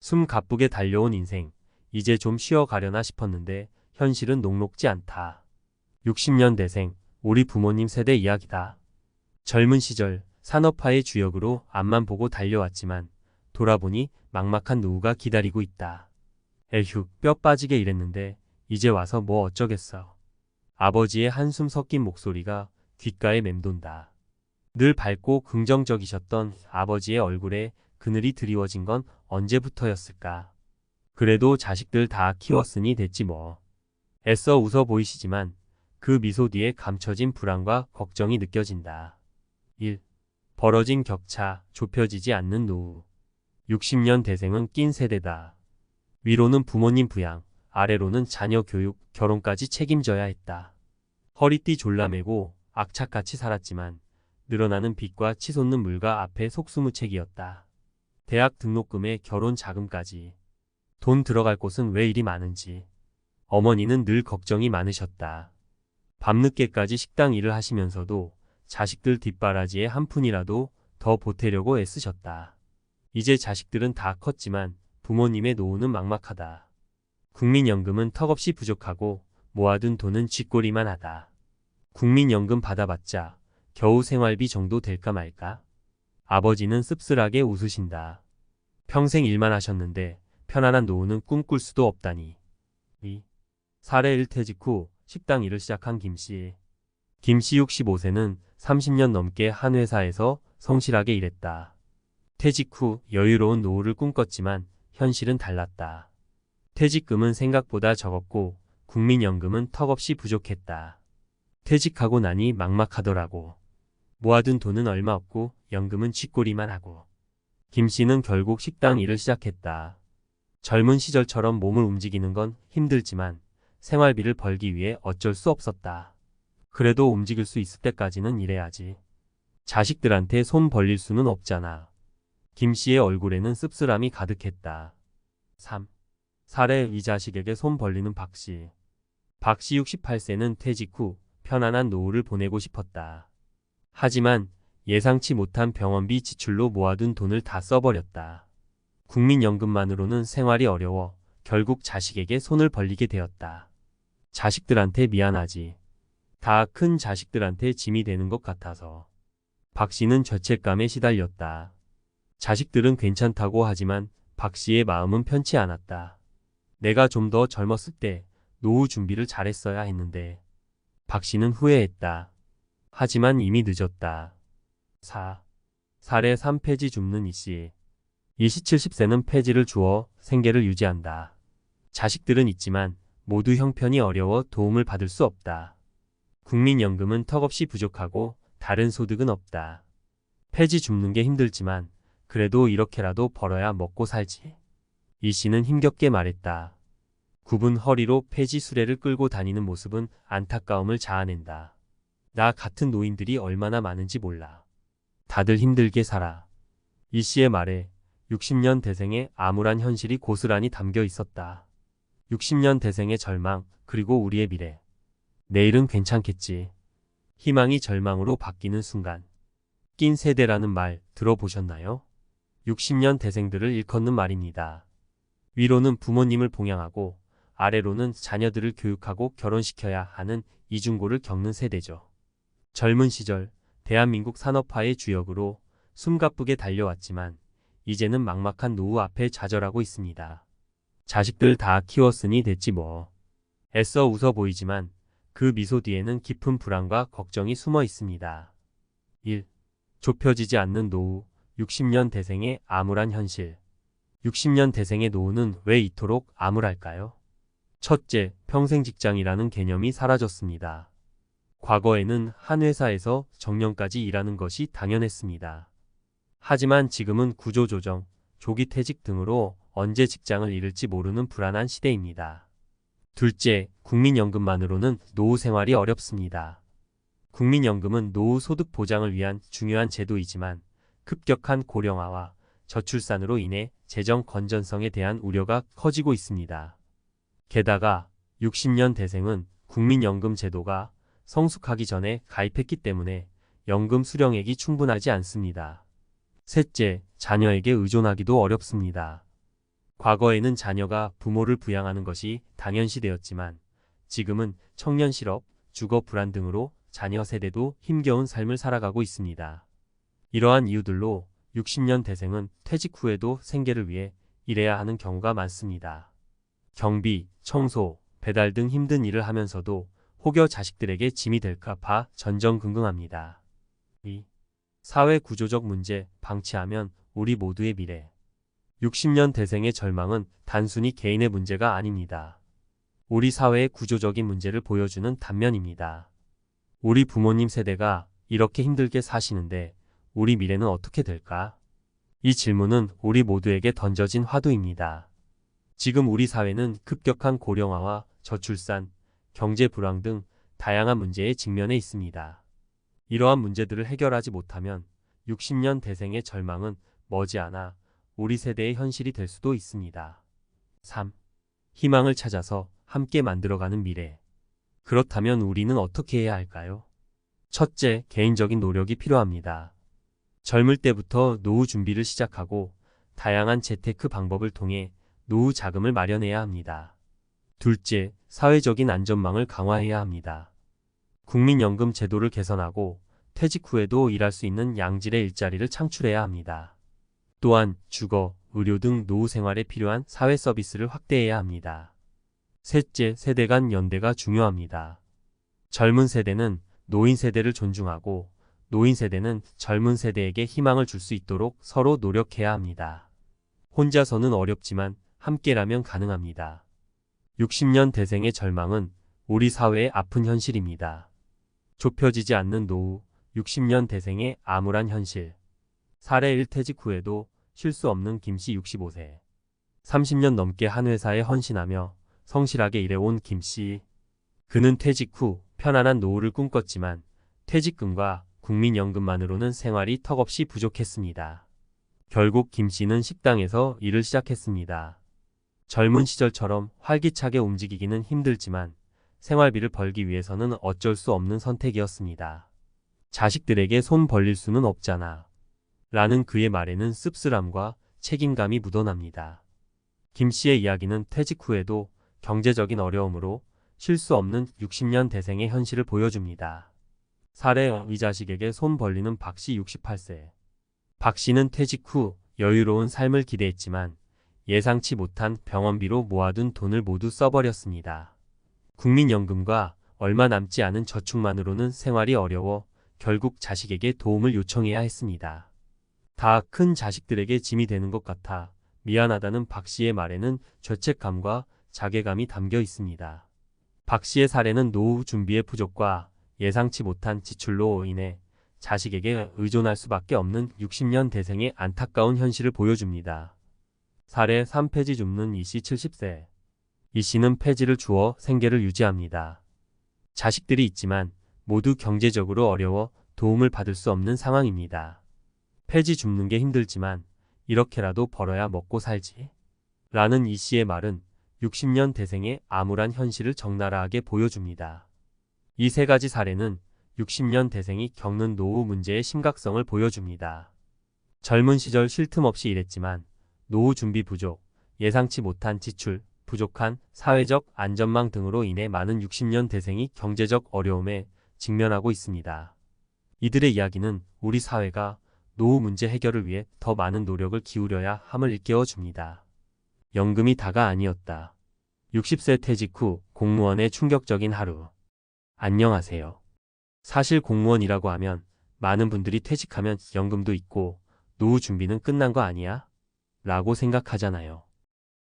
숨 가쁘게 달려온 인생, 이제 좀 쉬어가려나 싶었는데 현실은 녹록지 않다. 60년 대생, 우리 부모님 세대 이야기다. 젊은 시절 산업화의 주역으로 앞만 보고 달려왔지만 돌아보니 막막한 노후가 기다리고 있다. 에휴, 뼈 빠지게 일했는데 이제 와서 뭐 어쩌겠어. 아버지의 한숨 섞인 목소리가 귓가에 맴돈다. 늘 밝고 긍정적이셨던 아버지의 얼굴에 그늘이 드리워진 건 언제부터였을까. 그래도 자식들 다 키웠으니 됐지 뭐. 애써 웃어 보이시지만 그 미소 뒤에 감춰진 불안과 걱정이 느껴진다. 1. 벌어진 격차, 좁혀지지 않는 노후. 60년 대생은 낀 세대다. 위로는 부모님 부양, 아래로는 자녀 교육, 결혼까지 책임져야 했다. 허리띠 졸라매고 악착같이 살았지만 늘어나는 빚과 치솟는 물가 앞에 속수무책이었다. 대학 등록금에 결혼 자금까지. 돈 들어갈 곳은 왜 이리 많은지. 어머니는 늘 걱정이 많으셨다. 밤늦게까지 식당 일을 하시면서도 자식들 뒷바라지에 한 푼이라도 더 보태려고 애쓰셨다. 이제 자식들은 다 컸지만 부모님의 노후는 막막하다. 국민연금은 턱없이 부족하고 모아둔 돈은 쥐꼬리만 하다. 국민연금 받아봤자 겨우 생활비 정도 될까 말까? 아버지는 씁쓸하게 웃으신다. 평생 일만 하셨는데 편안한 노후는 꿈꿀 수도 없다니. 2. 사례 1퇴직 후 식당 일을 시작한 김씨. 김씨 65세는 30년 넘게 한 회사에서 성실하게 일했다. 퇴직 후 여유로운 노후를 꿈꿨지만 현실은 달랐다. 퇴직금은 생각보다 적었고 국민연금은 턱없이 부족했다. 퇴직하고 나니 막막하더라고. 모아둔 돈은 얼마 없고 연금은 쥐꼬리만 하고. 김씨는 결국 식당 일을 시작했다. 젊은 시절처럼 몸을 움직이는 건 힘들지만 생활비를 벌기 위해 어쩔 수 없었다. 그래도 움직일 수 있을 때까지는 일해야지. 자식들한테 손 벌릴 수는 없잖아. 김씨의 얼굴에는 씁쓸함이 가득했다. 3. 사례 이 자식에게 손 벌리는 박씨. 박씨 68세는 퇴직 후 편안한 노후를 보내고 싶었다. 하지만 예상치 못한 병원비 지출로 모아둔 돈을 다 써버렸다. 국민연금만으로는 생활이 어려워 결국 자식에게 손을 벌리게 되었다. 자식들한테 미안하지. 다 큰 자식들한테 짐이 되는 것 같아서. 박 씨는 죄책감에 시달렸다. 자식들은 괜찮다고 하지만 박 씨의 마음은 편치 않았다. 내가 좀 더 젊었을 때 노후 준비를 잘했어야 했는데. 박 씨는 후회했다. 하지만 이미 늦었다. 4. 사례 3 폐지 줍는 이씨. 이씨 70세는 폐지를 주어 생계를 유지한다. 자식들은 있지만 모두 형편이 어려워 도움을 받을 수 없다. 국민연금은 턱없이 부족하고 다른 소득은 없다. 폐지 줍는 게 힘들지만 그래도 이렇게라도 벌어야 먹고 살지. 이 씨는 힘겹게 말했다. 굽은 허리로 폐지 수레를 끌고 다니는 모습은 안타까움을 자아낸다. 나 같은 노인들이 얼마나 많은지 몰라. 다들 힘들게 살아. 이 씨의 말에 60년 대생의 암울한 현실이 고스란히 담겨 있었다. 60년 대생의 절망, 그리고 우리의 미래. 내일은 괜찮겠지. 희망이 절망으로 바뀌는 순간. 낀 세대라는 말 들어보셨나요? 60년 대생들을 일컫는 말입니다. 위로는 부모님을 봉양하고 아래로는 자녀들을 교육하고 결혼시켜야 하는 이중고를 겪는 세대죠. 젊은 시절 대한민국 산업화의 주역으로 숨가쁘게 달려왔지만 이제는 막막한 노후 앞에 좌절하고 있습니다. 자식들 다 키웠으니 됐지 뭐. 애써 웃어 보이지만 그 미소 뒤에는 깊은 불안과 걱정이 숨어 있습니다. 1. 좁혀지지 않는 노후, 60년 대생의 암울한 현실. 60년 대생의 노후는 왜 이토록 암울할까요? 첫째, 평생 직장이라는 개념이 사라졌습니다. 과거에는 한 회사에서 정년까지 일하는 것이 당연했습니다. 하지만 지금은 구조조정, 조기 퇴직 등으로 언제 직장을 잃을지 모르는 불안한 시대입니다. 둘째, 국민연금만으로는 노후 생활이 어렵습니다. 국민연금은 노후 소득 보장을 위한 중요한 제도이지만 급격한 고령화와 저출산으로 인해 재정 건전성에 대한 우려가 커지고 있습니다. 게다가 60년 대생은 국민연금 제도가 성숙하기 전에 가입했기 때문에 연금 수령액이 충분하지 않습니다. 셋째, 자녀에게 의존하기도 어렵습니다. 과거에는 자녀가 부모를 부양하는 것이 당연시되었지만 지금은 청년 실업, 주거 불안 등으로 자녀 세대도 힘겨운 삶을 살아가고 있습니다. 이러한 이유들로 60년 대생은 퇴직 후에도 생계를 위해 일해야 하는 경우가 많습니다. 경비, 청소, 배달 등 힘든 일을 하면서도 혹여 자식들에게 짐이 될까 봐 전전긍긍합니다. 2. 사회 구조적 문제 방치하면 우리 모두의 미래. 60년 대생의 절망은 단순히 개인의 문제가 아닙니다. 우리 사회의 구조적인 문제를 보여주는 단면입니다. 우리 부모님 세대가 이렇게 힘들게 사시는데 우리 미래는 어떻게 될까? 이 질문은 우리 모두에게 던져진 화두입니다. 지금 우리 사회는 급격한 고령화와 저출산, 경제 불황 등 다양한 문제에 직면해 있습니다. 이러한 문제들을 해결하지 못하면 60년 대생의 절망은 머지않아 우리 세대의 현실이 될 수도 있습니다. 3. 희망을 찾아서 함께 만들어가는 미래. 그렇다면 우리는 어떻게 해야 할까요? 첫째, 개인적인 노력이 필요합니다. 젊을 때부터 노후 준비를 시작하고 다양한 재테크 방법을 통해 노후 자금을 마련해야 합니다. 둘째, 사회적인 안전망을 강화해야 합니다. 국민연금 제도를 개선하고 퇴직 후에도 일할 수 있는 양질의 일자리를 창출해야 합니다. 또한 주거, 의료 등 노후 생활에 필요한 사회 서비스를 확대해야 합니다. 셋째, 세대 간 연대가 중요합니다. 젊은 세대는 노인 세대를 존중하고 노인 세대는 젊은 세대에게 희망을 줄 수 있도록 서로 노력해야 합니다. 혼자서는 어렵지만 함께라면 가능합니다. 60년 대생의 절망은 우리 사회의 아픈 현실입니다. 좁혀지지 않는 노후, 60년 대생의 암울한 현실. 사례 1 퇴직 후에도 쉴 수 없는 김씨 65세. 30년 넘게 한 회사에 헌신하며 성실하게 일해온 김씨. 그는 퇴직 후 편안한 노후를 꿈꿨지만 퇴직금과 국민연금만으로는 생활이 턱없이 부족했습니다. 결국 김씨는 식당에서 일을 시작했습니다. 젊은 시절처럼 활기차게 움직이기는 힘들지만 생활비를 벌기 위해서는 어쩔 수 없는 선택이었습니다. 자식들에게 손 벌릴 수는 없잖아. 라는 그의 말에는 씁쓸함과 책임감이 묻어납니다. 김 씨의 이야기는 퇴직 후에도 경제적인 어려움으로 쉴 수 없는 60년 대생의 현실을 보여줍니다. 사례 이 자식에게 손 벌리는 박 씨 68세. 박 씨는 퇴직 후 여유로운 삶을 기대했지만 예상치 못한 병원비로 모아둔 돈을 모두 써버렸습니다. 국민연금과 얼마 남지 않은 저축만으로는 생활이 어려워 결국 자식에게 도움을 요청해야 했습니다. 다 큰 자식들에게 짐이 되는 것 같아 미안하다는 박 씨의 말에는 죄책감과 자괴감이 담겨 있습니다. 박 씨의 사례는 노후 준비의 부족과 예상치 못한 지출로 인해 자식에게 의존할 수밖에 없는 60년 대생의 안타까운 현실을 보여줍니다. 사례 3 폐지 줍는 이 씨 70세. 이 씨는 폐지를 주어 생계를 유지합니다. 자식들이 있지만 모두 경제적으로 어려워 도움을 받을 수 없는 상황입니다. 폐지 줍는 게 힘들지만 이렇게라도 벌어야 먹고 살지. 라는 이 씨의 말은 60년 대생의 암울한 현실을 적나라하게 보여줍니다. 이 세 가지 사례는 60년 대생이 겪는 노후 문제의 심각성을 보여줍니다. 젊은 시절 쉴 틈 없이 일했지만 노후 준비 부족, 예상치 못한 지출, 부족한 사회적 안전망 등으로 인해 많은 60년 대생이 경제적 어려움에 직면하고 있습니다. 이들의 이야기는 우리 사회가 노후 문제 해결을 위해 더 많은 노력을 기울여야 함을 일깨워줍니다. 연금이 다가 아니었다. 60세 퇴직 후 공무원의 충격적인 하루. 안녕하세요. 사실 공무원이라고 하면 많은 분들이 퇴직하면 연금도 있고 노후 준비는 끝난 거 아니야? 라고 생각하잖아요.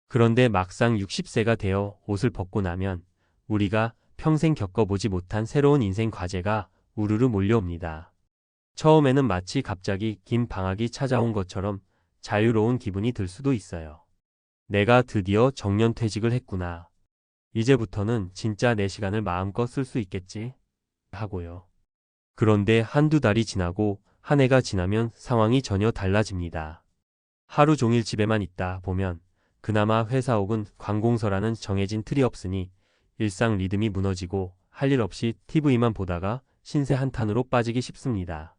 그런데 막상 60세가 되어 옷을 벗고 나면 우리가 평생 겪어보지 못한 새로운 인생 과제가 우르르 몰려옵니다. 처음에는 마치 갑자기 긴 방학이 찾아온 것처럼 자유로운 기분이 들 수도 있어요. 내가 드디어 정년퇴직을 했구나. 이제부터는 진짜 내 시간을 마음껏 쓸 수 있겠지? 하고요. 그런데 한두 달이 지나고 한 해가 지나면 상황이 전혀 달라집니다. 하루 종일 집에만 있다 보면 그나마 회사 혹은 관공서라는 정해진 틀이 없으니 일상 리듬이 무너지고 할 일 없이 TV만 보다가 신세 한탄으로 빠지기 쉽습니다.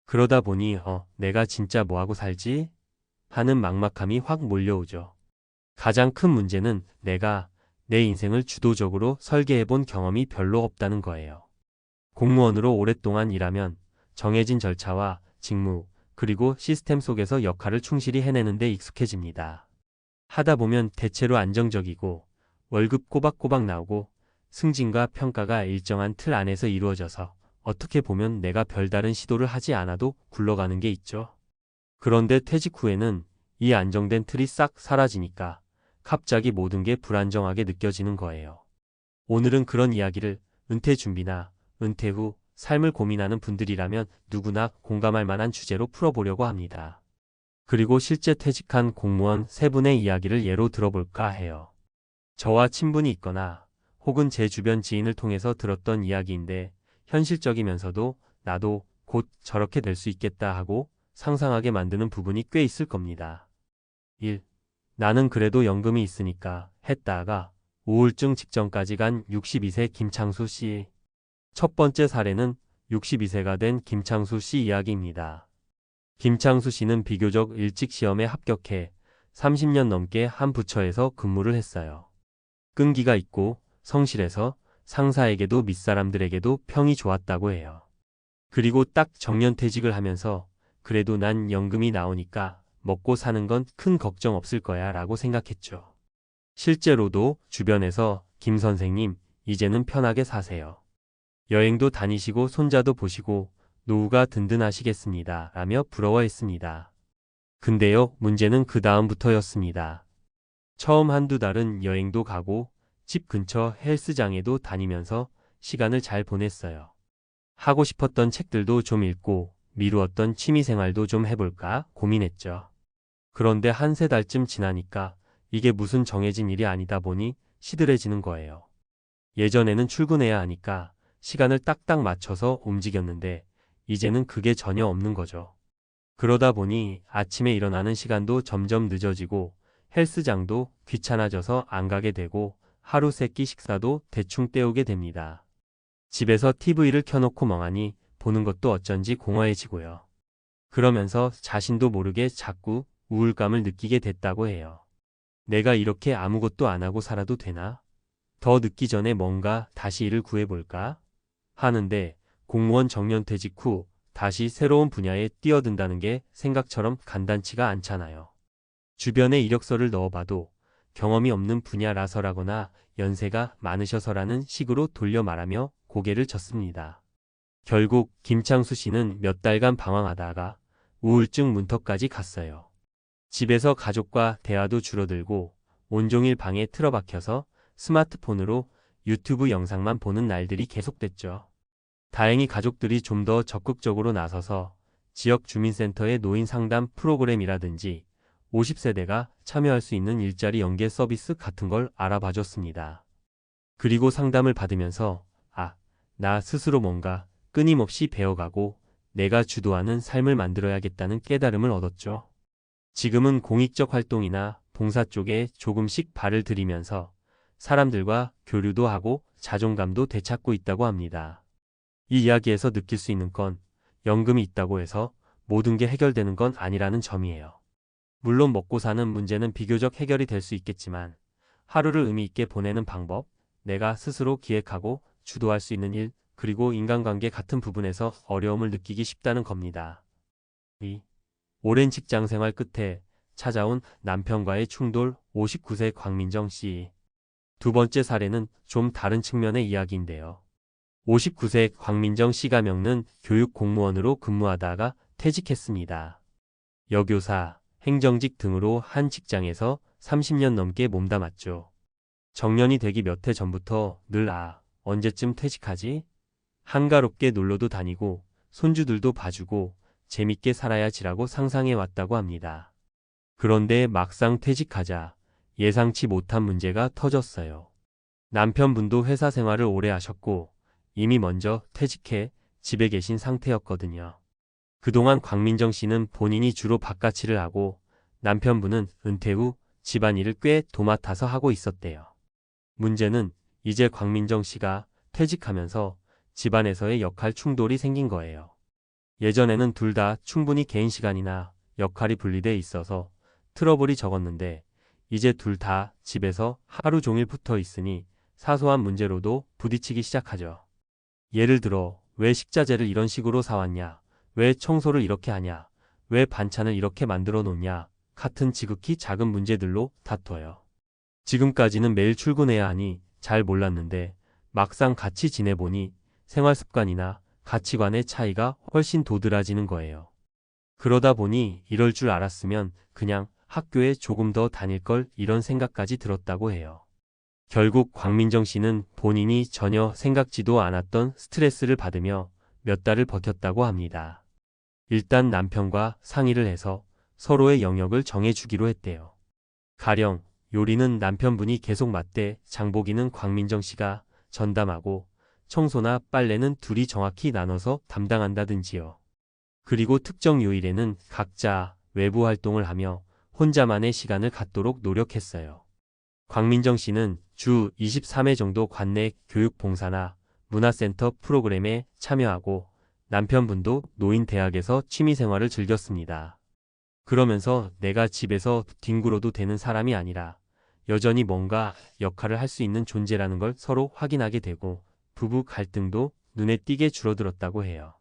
그러다 보니 내가 진짜 뭐하고 살지? 하는 막막함이 확 몰려오죠. 가장 큰 문제는 내가 내 인생을 주도적으로 설계해본 경험이 별로 없다는 거예요. 공무원으로 오랫동안 일하면 정해진 절차와 직무, 그리고 시스템 속에서 역할을 충실히 해내는 데 익숙해집니다. 하다 보면 대체로 안정적이고 월급 꼬박꼬박 나오고 승진과 평가가 일정한 틀 안에서 이루어져서 어떻게 보면 내가 별다른 시도를 하지 않아도 굴러가는 게 있죠. 그런데 퇴직 후에는 이 안정된 틀이 싹 사라지니까 갑자기 모든 게 불안정하게 느껴지는 거예요. 오늘은 그런 이야기를 은퇴 준비나 은퇴 후 삶을 고민하는 분들이라면 누구나 공감할 만한 주제로 풀어보려고 합니다. 그리고 실제 퇴직한 공무원 세 분의 이야기를 예로 들어볼까 해요. 저와 친분이 있거나 혹은 제 주변 지인을 통해서 들었던 이야기인데 현실적이면서도 나도 곧 저렇게 될 수 있겠다 하고 상상하게 만드는 부분이 꽤 있을 겁니다. 1. 나는 그래도 연금이 있으니까 했다가 우울증 직전까지 간 62세 김창수 씨. 첫 번째 사례는 62세가 된 김창수 씨 이야기입니다. 김창수 씨는 비교적 일찍 시험에 합격해 30년 넘게 한 부처에서 근무를 했어요. 끈기가 있고 성실해서 상사에게도 윗사람들에게도 평이 좋았다고 해요. 그리고 딱 정년퇴직을 하면서 그래도 난 연금이 나오니까 먹고 사는 건 큰 걱정 없을 거야 라고 생각했죠. 실제로도 주변에서 김 선생님, 이제는 편하게 사세요. 여행도 다니시고 손자도 보시고 노후가 든든하시겠습니다 라며 부러워했습니다. 근데요, 문제는 그 다음부터였습니다. 처음 한두 달은 여행도 가고 집 근처 헬스장에도 다니면서 시간을 잘 보냈어요. 하고 싶었던 책들도 좀 읽고 미루었던 취미생활도 좀 해볼까 고민했죠. 그런데 한 세 달쯤 지나니까 이게 무슨 정해진 일이 아니다 보니 시들해지는 거예요. 예전에는 출근해야 하니까 시간을 딱딱 맞춰서 움직였는데 이제는 그게 전혀 없는 거죠. 그러다 보니 아침에 일어나는 시간도 점점 늦어지고 헬스장도 귀찮아져서 안 가게 되고 하루 세끼 식사도 대충 때우게 됩니다. 집에서 TV를 켜놓고 멍하니 보는 것도 어쩐지 공허해지고요. 그러면서 자신도 모르게 자꾸 우울감을 느끼게 됐다고 해요. 내가 이렇게 아무것도 안 하고 살아도 되나? 더 늦기 전에 뭔가 다시 일을 구해볼까? 하는데 공무원 정년퇴직 후 다시 새로운 분야에 뛰어든다는 게 생각처럼 간단치가 않잖아요. 주변에 이력서를 넣어봐도 경험이 없는 분야라서라거나 연세가 많으셔서라는 식으로 돌려 말하며 고개를 젓습니다. 결국 김창수 씨는 몇 달간 방황하다가 우울증 문턱까지 갔어요. 집에서 가족과 대화도 줄어들고 온종일 방에 틀어박혀서 스마트폰으로 유튜브 영상만 보는 날들이 계속됐죠. 다행히 가족들이 좀 더 적극적으로 나서서 지역 주민센터의 노인 상담 프로그램이라든지 50세대가 참여할 수 있는 일자리 연계 서비스 같은 걸 알아봐줬습니다. 그리고 상담을 받으면서 나 스스로 뭔가 끊임없이 배워가고 내가 주도하는 삶을 만들어야겠다는 깨달음을 얻었죠. 지금은 공익적 활동이나 봉사 쪽에 조금씩 발을 들이면서 사람들과 교류도 하고 자존감도 되찾고 있다고 합니다. 이 이야기에서 느낄 수 있는 건 연금이 있다고 해서 모든 게 해결되는 건 아니라는 점이에요. 물론 먹고 사는 문제는 비교적 해결이 될 수 있겠지만 하루를 의미 있게 보내는 방법, 내가 스스로 기획하고 주도할 수 있는 일, 그리고 인간관계 같은 부분에서 어려움을 느끼기 쉽다는 겁니다. 오랜 직장생활 끝에 찾아온 남편과의 충돌 59세 광민정 씨. 두 번째 사례는 좀 다른 측면의 이야기인데요. 59세 광민정 씨가 겪는 교육 공무원으로 근무하다가 퇴직했습니다. 여교사, 행정직 등으로 한 직장에서 30년 넘게 몸담았죠. 정년이 되기 몇 해 전부터 늘 언제쯤 퇴직하지? 한가롭게 놀러도 다니고 손주들도 봐주고 재밌게 살아야지라고 상상해 왔다고 합니다. 그런데 막상 퇴직하자 예상치 못한 문제가 터졌어요. 남편분도 회사 생활을 오래 하셨고 이미 먼저 퇴직해 집에 계신 상태였거든요. 그동안 광민정 씨는 본인이 주로 바깥일을 하고 남편분은 은퇴 후 집안일을 꽤 도맡아서 하고 있었대요. 문제는 이제 광민정 씨가 퇴직하면서 집안에서의 역할 충돌이 생긴 거예요. 예전에는 둘 다 충분히 개인 시간이나 역할이 분리돼 있어서 트러블이 적었는데 이제 둘 다 집에서 하루 종일 붙어 있으니 사소한 문제로도 부딪히기 시작하죠. 예를 들어, 왜 식자재를 이런 식으로 사왔냐? 왜 청소를 이렇게 하냐? 왜 반찬을 이렇게 만들어 놓냐? 같은 지극히 작은 문제들로 다퉈요. 지금까지는 매일 출근해야 하니 잘 몰랐는데 막상 같이 지내보니 생활 습관이나 가치관의 차이가 훨씬 도드라지는 거예요. 그러다 보니 이럴 줄 알았으면 그냥 학교에 조금 더 다닐 걸 이런 생각까지 들었다고 해요. 결국 광민정 씨는 본인이 전혀 생각지도 않았던 스트레스를 받으며 몇 달을 버텼다고 합니다. 일단 남편과 상의를 해서 서로의 영역을 정해주기로 했대요. 가령 요리는 남편분이 계속 맡되 장보기는 광민정 씨가 전담하고 청소나 빨래는 둘이 정확히 나눠서 담당한다든지요. 그리고 특정 요일에는 각자 외부 활동을 하며 혼자만의 시간을 갖도록 노력했어요. 광민정 씨는 주 23회 정도 관내 교육 봉사나 문화센터 프로그램에 참여하고 남편분도 노인대학에서 취미생활을 즐겼습니다. 그러면서 내가 집에서 뒹굴어도 되는 사람이 아니라 여전히 뭔가 역할을 할 수 있는 존재라는 걸 서로 확인하게 되고 부부 갈등도 눈에 띄게 줄어들었다고 해요.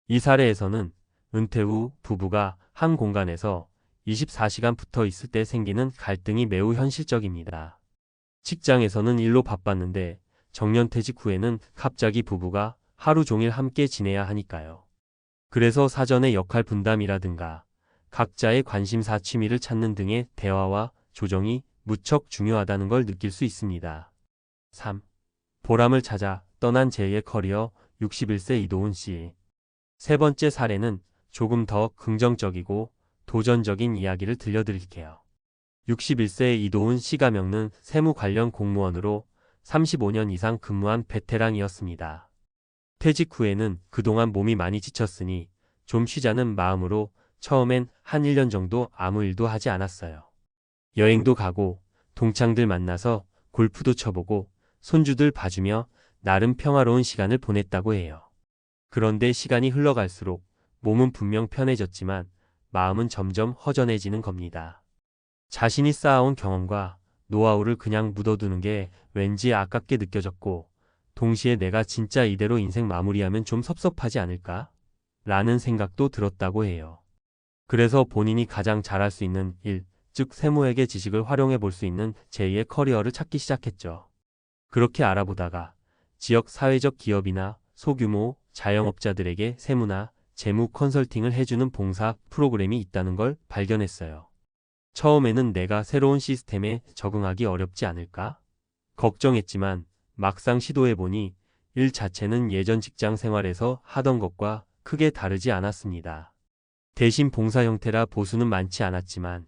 이 사례에서는 은퇴 후 부부가 한 공간에서 24시간 붙어 있을 때 생기는 갈등이 매우 현실적입니다. 직장에서는 일로 바빴는데 정년퇴직 후에는 갑자기 부부가 하루 종일 함께 지내야 하니까요. 그래서 사전에 역할 분담이라든가 각자의 관심사 취미를 찾는 등의 대화와 조정이 무척 중요하다는 걸 느낄 수 있습니다. 3. 보람을 찾아 떠난 제2의 커리어 61세 이도훈 씨. 세 번째 사례는 조금 더 긍정적이고 도전적인 이야기를 들려드릴게요. 61세 이도훈 씨가 겪는 세무 관련 공무원으로 35년 이상 근무한 베테랑이었습니다. 퇴직 후에는 그동안 몸이 많이 지쳤으니 좀 쉬자는 마음으로 처음엔 한 1년 정도 아무 일도 하지 않았어요. 여행도 가고 동창들 만나서 골프도 쳐보고 손주들 봐주며 나름 평화로운 시간을 보냈다고 해요. 그런데 시간이 흘러갈수록 몸은 분명 편해졌지만 마음은 점점 허전해지는 겁니다. 자신이 쌓아온 경험과 노하우를 그냥 묻어두는 게 왠지 아깝게 느껴졌고 동시에 내가 진짜 이대로 인생 마무리하면 좀 섭섭하지 않을까? 라는 생각도 들었다고 해요. 그래서 본인이 가장 잘할 수 있는 일, 즉 세무회계 지식을 활용해 볼 수 있는 제2의 커리어를 찾기 시작했죠. 그렇게 알아보다가 지역 사회적 기업이나 소규모 자영업자들에게 세무나 재무 컨설팅을 해주는 봉사 프로그램이 있다는 걸 발견했어요. 처음에는 내가 새로운 시스템에 적응하기 어렵지 않을까? 걱정했지만 막상 시도해보니 일 자체는 예전 직장 생활에서 하던 것과 크게 다르지 않았습니다. 대신 봉사 형태라 보수는 많지 않았지만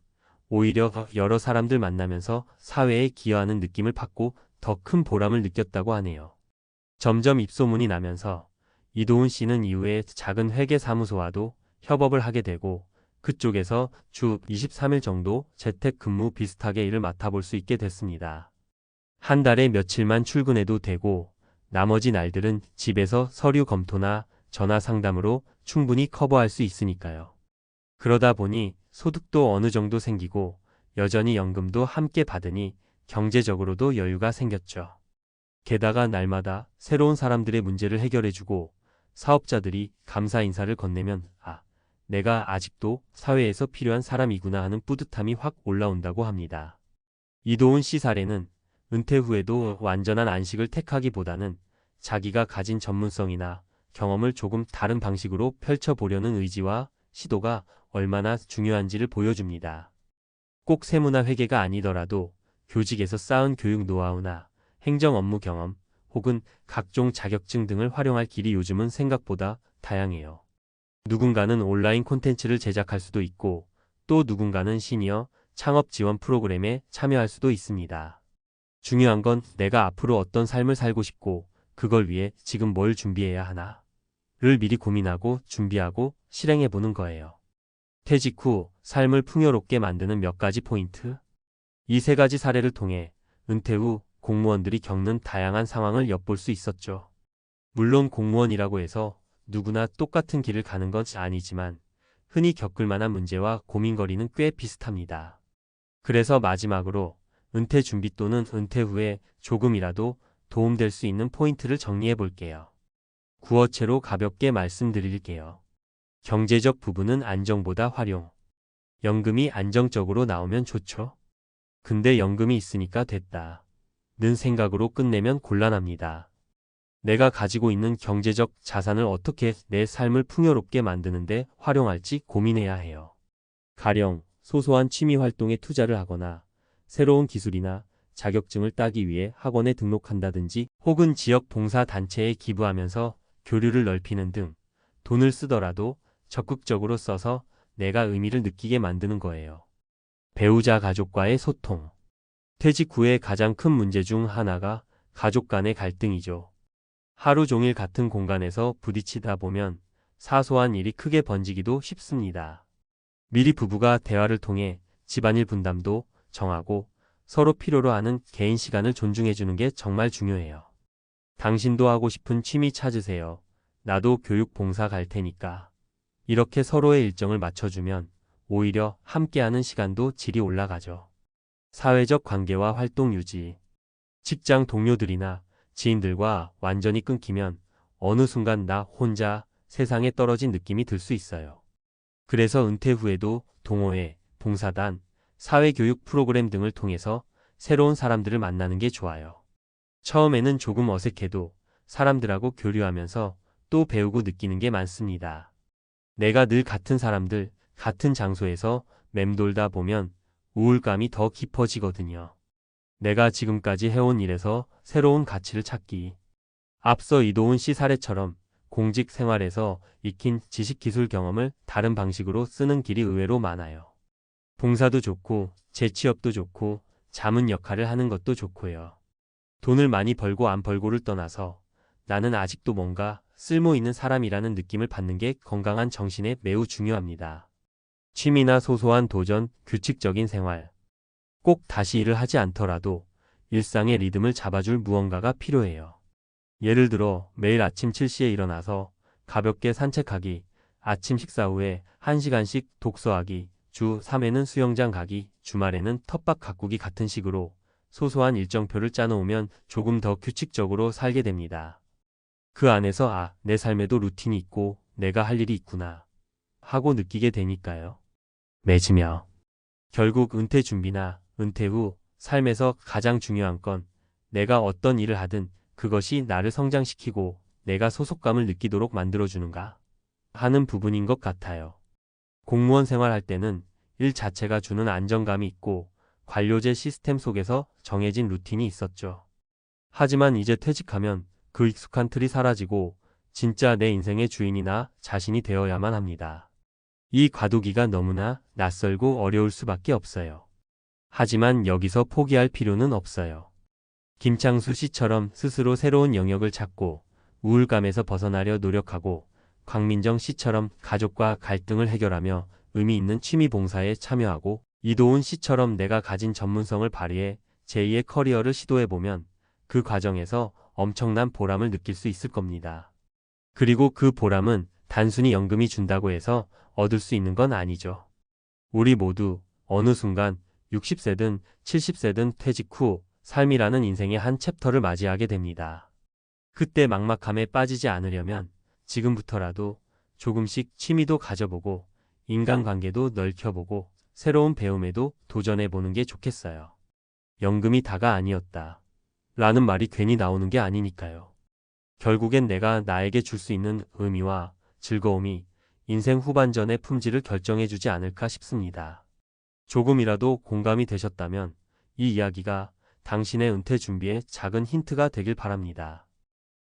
오히려 여러 사람들 만나면서 사회에 기여하는 느낌을 받고 더 큰 보람을 느꼈다고 하네요. 점점 입소문이 나면서 이도훈 씨는 이후에 작은 회계사무소와도 협업을 하게 되고 그쪽에서 주 23일 정도 재택근무 비슷하게 일을 맡아볼 수 있게 됐습니다. 한 달에 며칠만 출근해도 되고 나머지 날들은 집에서 서류 검토나 전화 상담으로 충분히 커버할 수 있으니까요. 그러다 보니 소득도 어느 정도 생기고 여전히 연금도 함께 받으니 경제적으로도 여유가 생겼죠. 게다가 날마다 새로운 사람들의 문제를 해결해주고 사업자들이 감사 인사를 건네면 내가 아직도 사회에서 필요한 사람이구나 하는 뿌듯함이 확 올라온다고 합니다. 이도훈 씨 사례는 은퇴 후에도 완전한 안식을 택하기보다는 자기가 가진 전문성이나 경험을 조금 다른 방식으로 펼쳐보려는 의지와 시도가 얼마나 중요한지를 보여줍니다. 꼭 세무나 회계가 아니더라도 교직에서 쌓은 교육 노하우나 행정 업무 경험 혹은 각종 자격증 등을 활용할 길이 요즘은 생각보다 다양해요. 누군가는 온라인 콘텐츠를 제작할 수도 있고 또 누군가는 시니어 창업 지원 프로그램에 참여할 수도 있습니다. 중요한 건 내가 앞으로 어떤 삶을 살고 싶고 그걸 위해 지금 뭘 준비해야 하나를 미리 고민하고 준비하고 실행해보는 거예요. 퇴직 후 삶을 풍요롭게 만드는 몇 가지 포인트. 이 세 가지 사례를 통해 은퇴 후 공무원들이 겪는 다양한 상황을 엿볼 수 있었죠. 물론 공무원이라고 해서 누구나 똑같은 길을 가는 건 아니지만 흔히 겪을 만한 문제와 고민거리는 꽤 비슷합니다. 그래서 마지막으로 은퇴 준비 또는 은퇴 후에 조금이라도 도움될 수 있는 포인트를 정리해 볼게요. 구어체로 가볍게 말씀드릴게요. 경제적 부분은 안정보다 활용. 연금이 안정적으로 나오면 좋죠. 근데 연금이 있으니까 됐다 는 생각으로 끝내면 곤란합니다. 내가 가지고 있는 경제적 자산을 어떻게 내 삶을 풍요롭게 만드는데 활용할지 고민해야 해요. 가령 소소한 취미 활동에 투자를 하거나 새로운 기술이나 자격증을 따기 위해 학원에 등록한다든지 혹은 지역 봉사 단체에 기부하면서 교류를 넓히는 등 돈을 쓰더라도 적극적으로 써서 내가 의미를 느끼게 만드는 거예요. 배우자 가족과의 소통. 퇴직 후에 가장 큰 문제 중 하나가 가족 간의 갈등이죠. 하루 종일 같은 공간에서 부딪히다 보면 사소한 일이 크게 번지기도 쉽습니다. 미리 부부가 대화를 통해 집안일 분담도 정하고 서로 필요로 하는 개인 시간을 존중해주는 게 정말 중요해요. 당신도 하고 싶은 취미 찾으세요. 나도 교육 봉사 갈 테니까. 이렇게 서로의 일정을 맞춰주면 오히려 함께하는 시간도 질이 올라가죠. 사회적 관계와 활동 유지. 직장 동료들이나 지인들과 완전히 끊기면 어느 순간 나 혼자 세상에 떨어진 느낌이 들 수 있어요. 그래서 은퇴 후에도 동호회, 봉사단, 사회교육 프로그램 등을 통해서 새로운 사람들을 만나는 게 좋아요. 처음에는 조금 어색해도 사람들하고 교류하면서 또 배우고 느끼는 게 많습니다. 내가 늘 같은 사람들, 같은 장소에서 맴돌다 보면 우울감이 더 깊어지거든요. 내가 지금까지 해온 일에서 새로운 가치를 찾기. 앞서 이도훈 씨 사례처럼 공직 생활에서 익힌 지식 기술 경험을 다른 방식으로 쓰는 길이 의외로 많아요. 봉사도 좋고 재취업도 좋고 자문 역할을 하는 것도 좋고요. 돈을 많이 벌고 안 벌고를 떠나서 나는 아직도 뭔가 쓸모 있는 사람이라는 느낌을 받는 게 건강한 정신에 매우 중요합니다. 취미나 소소한 도전, 규칙적인 생활. 꼭 다시 일을 하지 않더라도 일상의 리듬을 잡아줄 무언가가 필요해요. 예를 들어 매일 아침 7시에 일어나서 가볍게 산책하기, 아침 식사 후에 1시간씩 독서하기, 주 3회는 수영장 가기, 주말에는 텃밭 가꾸기 같은 식으로 소소한 일정표를 짜놓으면 조금 더 규칙적으로 살게 됩니다. 그 안에서 내 삶에도 루틴이 있고 내가 할 일이 있구나 하고 느끼게 되니까요. 맺으며. 결국 은퇴 준비나 은퇴 후 삶에서 가장 중요한 건 내가 어떤 일을 하든 그것이 나를 성장시키고 내가 소속감을 느끼도록 만들어주는가 하는 부분인 것 같아요. 공무원 생활할 때는 일 자체가 주는 안정감이 있고 관료제 시스템 속에서 정해진 루틴이 있었죠. 하지만 이제 퇴직하면 그 익숙한 틀이 사라지고 진짜 내 인생의 주인이나 자신이 되어야만 합니다. 이 과도기가 너무나 낯설고 어려울 수밖에 없어요. 하지만 여기서 포기할 필요는 없어요. 김창수 씨처럼 스스로 새로운 영역을 찾고 우울감에서 벗어나려 노력하고 광민정 씨처럼 가족과 갈등을 해결하며 의미 있는 취미 봉사에 참여하고 이도훈 씨처럼 내가 가진 전문성을 발휘해 제2의 커리어를 시도해보면 그 과정에서 엄청난 보람을 느낄 수 있을 겁니다. 그리고 그 보람은 단순히 연금이 준다고 해서 얻을 수 있는 건 아니죠. 우리 모두 어느 순간 60세든 70세든 퇴직 후 삶이라는 인생의 한 챕터를 맞이하게 됩니다. 그때 막막함에 빠지지 않으려면 지금부터라도 조금씩 취미도 가져보고 인간관계도 넓혀보고 새로운 배움에도 도전해보는 게 좋겠어요. 연금이 다가 아니었다 라는 말이 괜히 나오는 게 아니니까요. 결국엔 내가 나에게 줄 수 있는 의미와 즐거움이 인생 후반전의 품질을 결정해주지 않을까 싶습니다. 조금이라도 공감이 되셨다면 이 이야기가 당신의 은퇴 준비에 작은 힌트가 되길 바랍니다.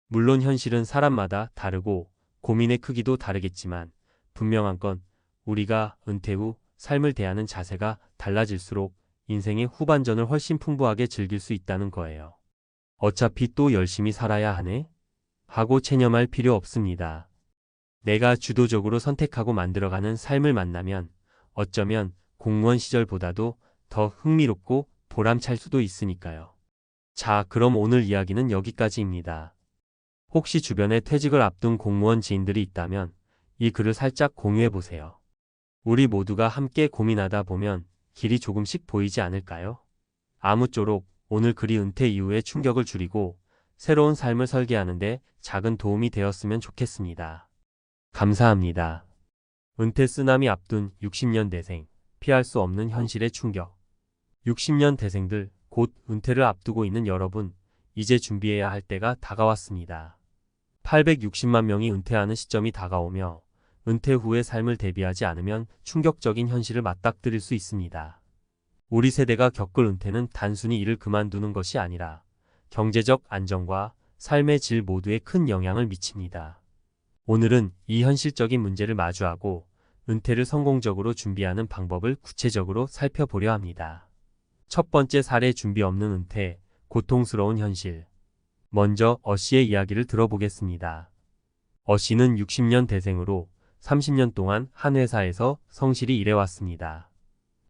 물론 현실은 사람마다 다르고 고민의 크기도 다르겠지만 분명한 건 우리가 은퇴 후 삶을 대하는 자세가 달라질수록 인생의 후반전을 훨씬 풍부하게 즐길 수 있다는 거예요. 어차피 또 열심히 살아야 하네? 하고 체념할 필요 없습니다. 내가 주도적으로 선택하고 만들어가는 삶을 만나면 어쩌면 공무원 시절보다도 더 흥미롭고 보람찰 수도 있으니까요. 자, 그럼 오늘 이야기는 여기까지입니다. 혹시 주변에 퇴직을 앞둔 공무원 지인들이 있다면 이 글을 살짝 공유해보세요. 우리 모두가 함께 고민하다 보면 길이 조금씩 보이지 않을까요? 아무쪼록 오늘 글이 은퇴 이후의 충격을 줄이고 새로운 삶을 설계하는데 작은 도움이 되었으면 좋겠습니다. 감사합니다. 은퇴 쓰나미 앞둔 60년 대생, 피할 수 없는 현실의 충격. 60년 대생들, 곧 은퇴를 앞두고 있는 여러분, 이제 준비해야 할 때가 다가왔습니다. 860만 명이 은퇴하는 시점이 다가오며 은퇴 후의 삶을 대비하지 않으면 충격적인 현실을 맞닥뜨릴 수 있습니다. 우리 세대가 겪을 은퇴는 단순히 일을 그만두는 것이 아니라 경제적 안정과 삶의 질 모두에 큰 영향을 미칩니다. 오늘은 이 현실적인 문제를 마주하고 은퇴를 성공적으로 준비하는 방법을 구체적으로 살펴보려 합니다. 첫 번째 사례, 준비 없는 은퇴, 고통스러운 현실. 먼저 씨의 이야기를 들어보겠습니다. 씨는 60년 대생으로 30년 동안 한 회사에서 성실히 일해왔습니다.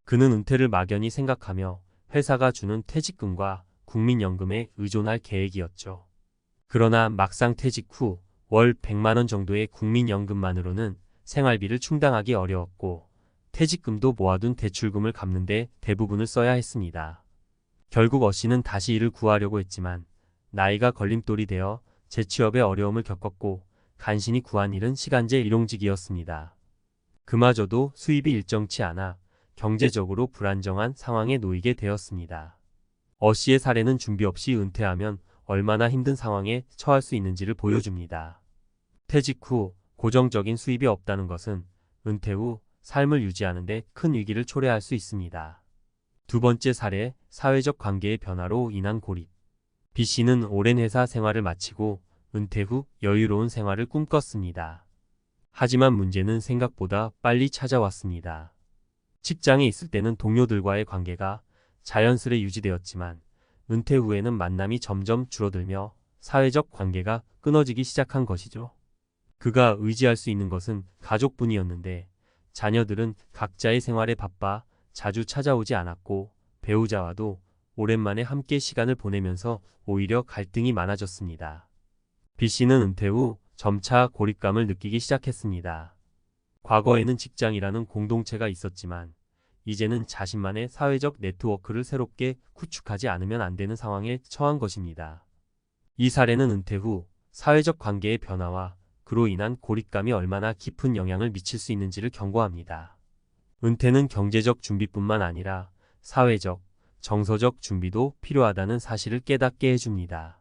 그는 은퇴를 막연히 생각하며 회사가 주는 퇴직금과 국민연금에 의존할 계획이었죠. 그러나 막상 퇴직 후 월 100만 원 정도의 국민연금만으로는 생활비를 충당하기 어려웠고 퇴직금도 모아둔 대출금을 갚는 데 대부분을 써야 했습니다. 결국 씨는 다시 일을 구하려고 했지만 나이가 걸림돌이 되어 재취업에 어려움을 겪었고 간신히 구한 일은 시간제 일용직이었습니다. 그마저도 수입이 일정치 않아 경제적으로 불안정한 상황에 놓이게 되었습니다. 씨의 사례는 준비 없이 은퇴하면 얼마나 힘든 상황에 처할 수 있는지를 보여줍니다. 퇴직 후 고정적인 수입이 없다는 것은 은퇴 후 삶을 유지하는 데 큰 위기를 초래할 수 있습니다. 두 번째 사례, 사회적 관계의 변화로 인한 고립. B씨는 오랜 회사 생활을 마치고 은퇴 후 여유로운 생활을 꿈꿨습니다. 하지만 문제는 생각보다 빨리 찾아왔습니다. 직장에 있을 때는 동료들과의 관계가 자연스레 유지되었지만 은퇴 후에는 만남이 점점 줄어들며 사회적 관계가 끊어지기 시작한 것이죠. 그가 의지할 수 있는 것은 가족뿐이었는데 자녀들은 각자의 생활에 바빠 자주 찾아오지 않았고 배우자와도 오랜만에 함께 시간을 보내면서 오히려 갈등이 많아졌습니다. B씨는 은퇴 후 점차 고립감을 느끼기 시작했습니다. 과거에는 직장이라는 공동체가 있었지만 이제는 자신만의 사회적 네트워크를 새롭게 구축하지 않으면 안 되는 상황에 처한 것입니다. 이 사례는 은퇴 후 사회적 관계의 변화와 그로 인한 고립감이 얼마나 깊은 영향을 미칠 수 있는지를 경고합니다. 은퇴는 경제적 준비뿐만 아니라 사회적, 정서적 준비도 필요하다는 사실을 깨닫게 해줍니다.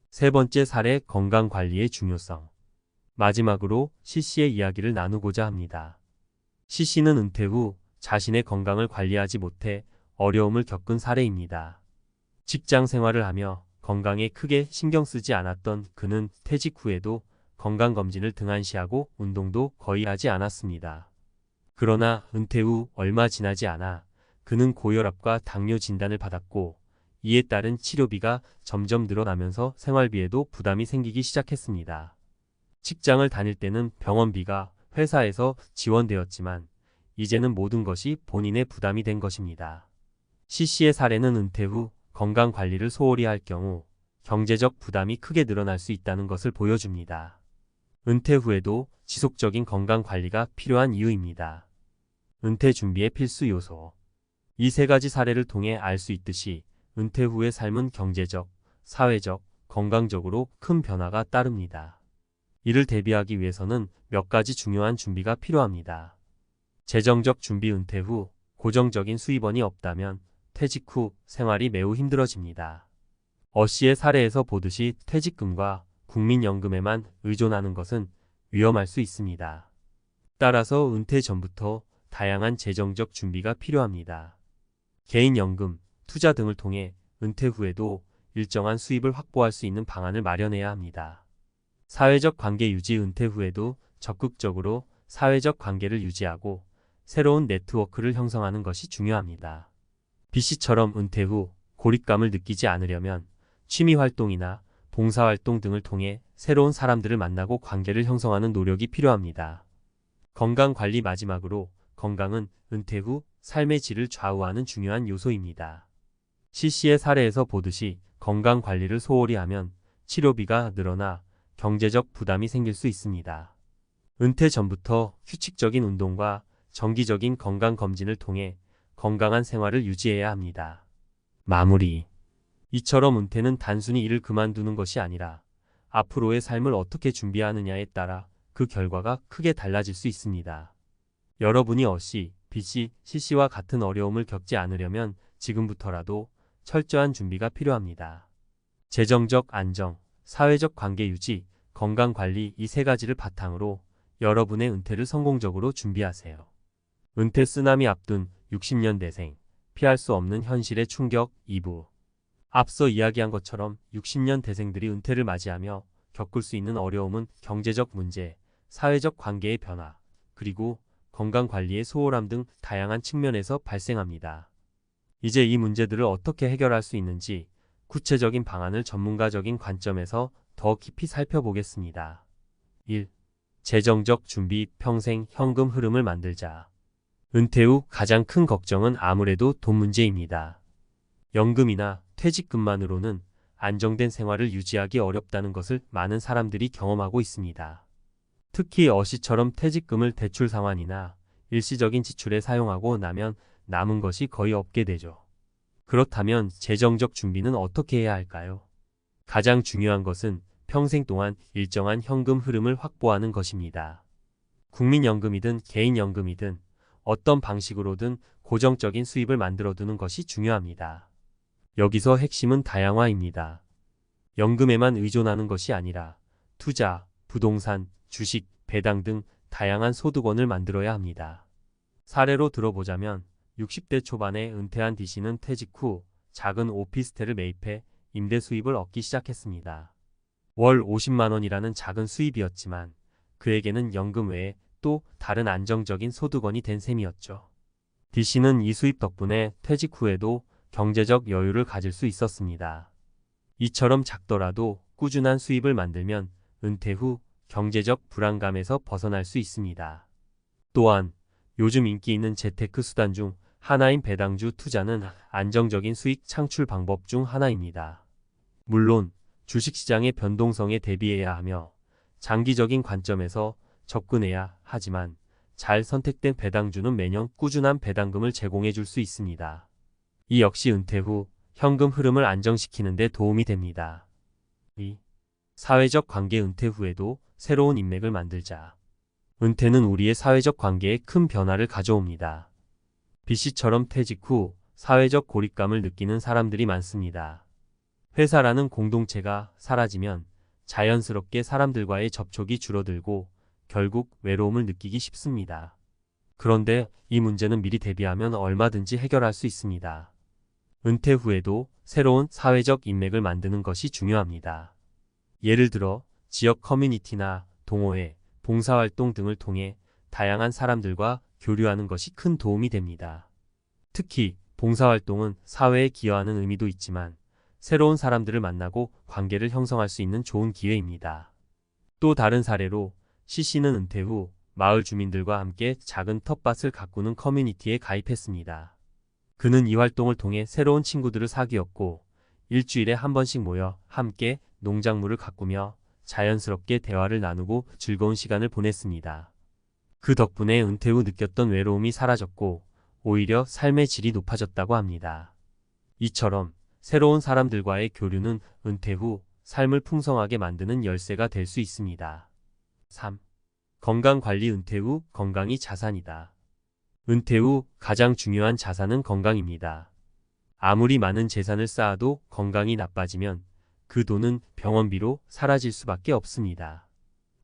세 번째 사례, 건강관리의 중요성. 마지막으로 C씨의 이야기를 나누고자 합니다. C씨는 은퇴 후 자신의 건강을 관리하지 못해 어려움을 겪은 사례입니다. 직장 생활을 하며 건강에 크게 신경 쓰지 않았던 그는 퇴직 후에도 건강검진을 등한시하고 운동도 거의 하지 않았습니다. 그러나 은퇴 후 얼마 지나지 않아 그는 고혈압과 당뇨 진단을 받았고 이에 따른 치료비가 점점 늘어나면서 생활비에도 부담이 생기기 시작했습니다. 직장을 다닐 때는 병원비가 회사에서 지원되었지만 이제는 모든 것이 본인의 부담이 된 것입니다. C씨의 사례는 은퇴 후 건강관리를 소홀히 할 경우 경제적 부담이 크게 늘어날 수 있다는 것을 보여줍니다. 은퇴 후에도 지속적인 건강관리가 필요한 이유입니다. 은퇴 준비의 필수 요소. 이 세 가지 사례를 통해 알 수 있듯이 은퇴 후의 삶은 경제적, 사회적, 건강적으로 큰 변화가 따릅니다. 이를 대비하기 위해서는 몇 가지 중요한 준비가 필요합니다. 재정적 준비. 은퇴 후 고정적인 수입원이 없다면 퇴직 후 생활이 매우 힘들어집니다. 씨의 사례에서 보듯이 퇴직금과 국민연금에만 의존하는 것은 위험할 수 있습니다. 따라서 은퇴 전부터 다양한 재정적 준비가 필요합니다. 개인연금, 투자 등을 통해 은퇴 후에도 일정한 수입을 확보할 수 있는 방안을 마련해야 합니다. 사회적 관계 유지. 은퇴 후에도 적극적으로 사회적 관계를 유지하고 새로운 네트워크를 형성하는 것이 중요합니다. B씨처럼 은퇴 후 고립감을 느끼지 않으려면 취미활동이나 봉사활동 등을 통해 새로운 사람들을 만나고 관계를 형성하는 노력이 필요합니다. 건강관리. 마지막으로 건강은 은퇴 후 삶의 질을 좌우하는 중요한 요소입니다. C씨의 사례에서 보듯이 건강관리를 소홀히 하면 치료비가 늘어나 경제적 부담이 생길 수 있습니다. 은퇴 전부터 규칙적인 운동과 정기적인 건강검진을 통해 건강한 생활을 유지해야 합니다. 마무리. 이처럼 은퇴는 단순히 일을 그만두는 것이 아니라 앞으로의 삶을 어떻게 준비하느냐에 따라 그 결과가 크게 달라질 수 있습니다. 여러분이 어시, 빚이, CC와 같은 어려움을 겪지 않으려면 지금부터라도 철저한 준비가 필요합니다. 재정적 안정, 사회적 관계 유지, 건강 관리 이 세 가지를 바탕으로 여러분의 은퇴를 성공적으로 준비하세요. 은퇴 쓰나미 앞둔 60년대생, 피할 수 없는 현실의 충격 2부. 앞서 이야기한 것처럼 60년대생들이 은퇴를 맞이하며 겪을 수 있는 어려움은 경제적 문제, 사회적 관계의 변화, 그리고 건강관리의 소홀함 등 다양한 측면에서 발생합니다. 이제 이 문제들을 어떻게 해결할 수 있는지 구체적인 방안을 전문가적인 관점에서 더 깊이 살펴보겠습니다. 1. 재정적 준비, 평생 현금 흐름을 만들자. 은퇴 후 가장 큰 걱정은 아무래도 돈 문제입니다. 연금이나 퇴직금만으로는 안정된 생활을 유지하기 어렵다는 것을 많은 사람들이 경험하고 있습니다. 특히 어시처럼 퇴직금을 대출 상환이나 일시적인 지출에 사용하고 나면 남은 것이 거의 없게 되죠. 그렇다면 재정적 준비는 어떻게 해야 할까요? 가장 중요한 것은 평생 동안 일정한 현금 흐름을 확보하는 것입니다. 국민연금이든 개인연금이든 어떤 방식으로든 고정적인 수입을 만들어두는 것이 중요합니다. 여기서 핵심은 다양화입니다. 연금에만 의존하는 것이 아니라 투자, 부동산, 주식, 배당 등 다양한 소득원을 만들어야 합니다. 사례로 들어보자면 60대 초반에 은퇴한 D씨는 퇴직 후 작은 오피스텔을 매입해 임대 수입을 얻기 시작했습니다. 월 50만 원이라는 작은 수입이었지만 그에게는 연금 외에 또 다른 안정적인 소득원이 된 셈이었죠. D씨는 이 수입 덕분에 퇴직 후에도 경제적 여유를 가질 수 있었습니다. 이처럼 작더라도 꾸준한 수입을 만들면 은퇴 후 경제적 불안감에서 벗어날 수 있습니다. 또한 요즘 인기 있는 재테크 수단 중 하나인 배당주 투자는 안정적인 수익 창출 방법 중 하나입니다. 물론 주식시장의 변동성에 대비해야 하며 장기적인 관점에서 접근해야 하지만 잘 선택된 배당주는 매년 꾸준한 배당금을 제공해 줄 수 있습니다. 이 역시 은퇴 후 현금 흐름을 안정시키는 데 도움이 됩니다. 2. 사회적 관계. 은퇴 후에도 새로운 인맥을 만들자. 은퇴는 우리의 사회적 관계에 큰 변화를 가져옵니다. B씨처럼 퇴직 후 사회적 고립감을 느끼는 사람들이 많습니다. 회사라는 공동체가 사라지면 자연스럽게 사람들과의 접촉이 줄어들고 결국 외로움을 느끼기 쉽습니다. 그런데 이 문제는 미리 대비하면 얼마든지 해결할 수 있습니다. 은퇴 후에도 새로운 사회적 인맥을 만드는 것이 중요합니다. 예를 들어 지역 커뮤니티나 동호회, 봉사활동 등을 통해 다양한 사람들과 교류하는 것이 큰 도움이 됩니다. 특히 봉사활동은 사회에 기여하는 의미도 있지만 새로운 사람들을 만나고 관계를 형성할 수 있는 좋은 기회입니다. 또 다른 사례로 C씨는 은퇴 후 마을 주민들과 함께 작은 텃밭을 가꾸는 커뮤니티에 가입했습니다. 그는 이 활동을 통해 새로운 친구들을 사귀었고 일주일에 한 번씩 모여 함께 농작물을 가꾸며 자연스럽게 대화를 나누고 즐거운 시간을 보냈습니다. 그 덕분에 은퇴 후 느꼈던 외로움이 사라졌고 오히려 삶의 질이 높아졌다고 합니다. 이처럼 새로운 사람들과의 교류는 은퇴 후 삶을 풍성하게 만드는 열쇠가 될 수 있습니다. 3. 건강관리. 은퇴 후 건강이 자산이다. 은퇴 후 가장 중요한 자산은 건강입니다. 아무리 많은 재산을 쌓아도 건강이 나빠지면 그 돈은 병원비로 사라질 수밖에 없습니다.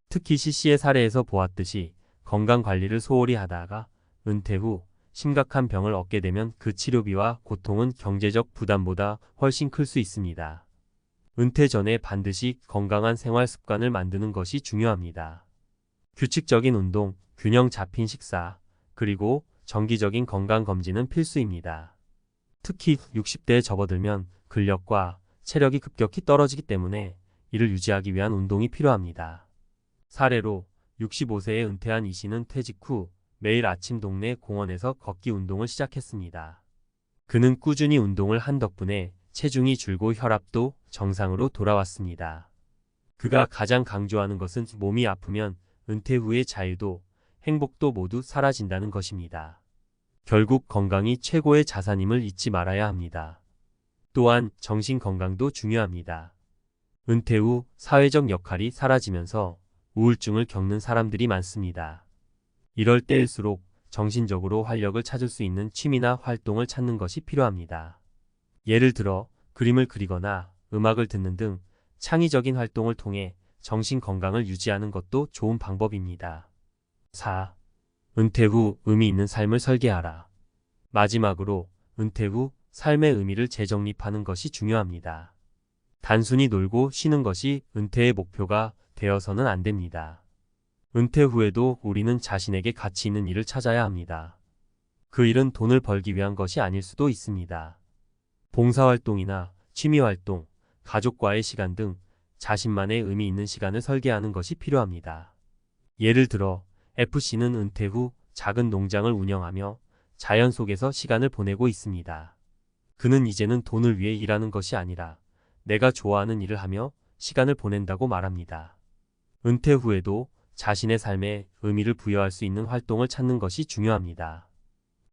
특히 C씨의 사례에서 보았듯이 건강관리를 소홀히 하다가 은퇴 후 심각한 병을 얻게 되면 그 치료비와 고통은 경제적 부담보다 훨씬 클 수 있습니다. 은퇴 전에 반드시 건강한 생활 습관을 만드는 것이 중요합니다. 규칙적인 운동, 균형 잡힌 식사, 그리고 정기적인 건강검진은 필수입니다. 특히 60대에 접어들면 근력과 체력이 급격히 떨어지기 때문에 이를 유지하기 위한 운동이 필요합니다. 사례로 65세에 은퇴한 E씨는 퇴직 후 매일 아침 동네 공원에서 걷기 운동을 시작했습니다. 그는 꾸준히 운동을 한 덕분에 체중이 줄고 혈압도 정상으로 돌아왔습니다. 그가 가장 강조하는 것은 몸이 아프면 은퇴 후의 자유도 행복도 모두 사라진다는 것입니다. 결국 건강이 최고의 자산임을 잊지 말아야 합니다. 또한 정신 건강도 중요합니다. 은퇴 후 사회적 역할이 사라지면서 우울증을 겪는 사람들이 많습니다. 이럴 때일수록 정신적으로 활력을 찾을 수 있는 취미나 활동을 찾는 것이 필요합니다. 예를 들어 그림을 그리거나 음악을 듣는 등 창의적인 활동을 통해 정신 건강을 유지하는 것도 좋은 방법입니다. 4. 은퇴 후 의미 있는 삶을 설계하라. 마지막으로 은퇴 후 삶의 의미를 재정립하는 것이 중요합니다. 단순히 놀고 쉬는 것이 은퇴의 목표가 되어서는 안 됩니다. 은퇴 후에도 우리는 자신에게 가치 있는 일을 찾아야 합니다. 그 일은 돈을 벌기 위한 것이 아닐 수도 있습니다. 봉사활동이나 취미활동, 가족과의 시간 등 자신만의 의미 있는 시간을 설계하는 것이 필요합니다. 예를 들어 FC는 은퇴 후 작은 농장을 운영하며 자연 속에서 시간을 보내고 있습니다. 그는 이제는 돈을 위해 일하는 것이 아니라 내가 좋아하는 일을 하며 시간을 보낸다고 말합니다. 은퇴 후에도 자신의 삶에 의미를 부여할 수 있는 활동을 찾는 것이 중요합니다.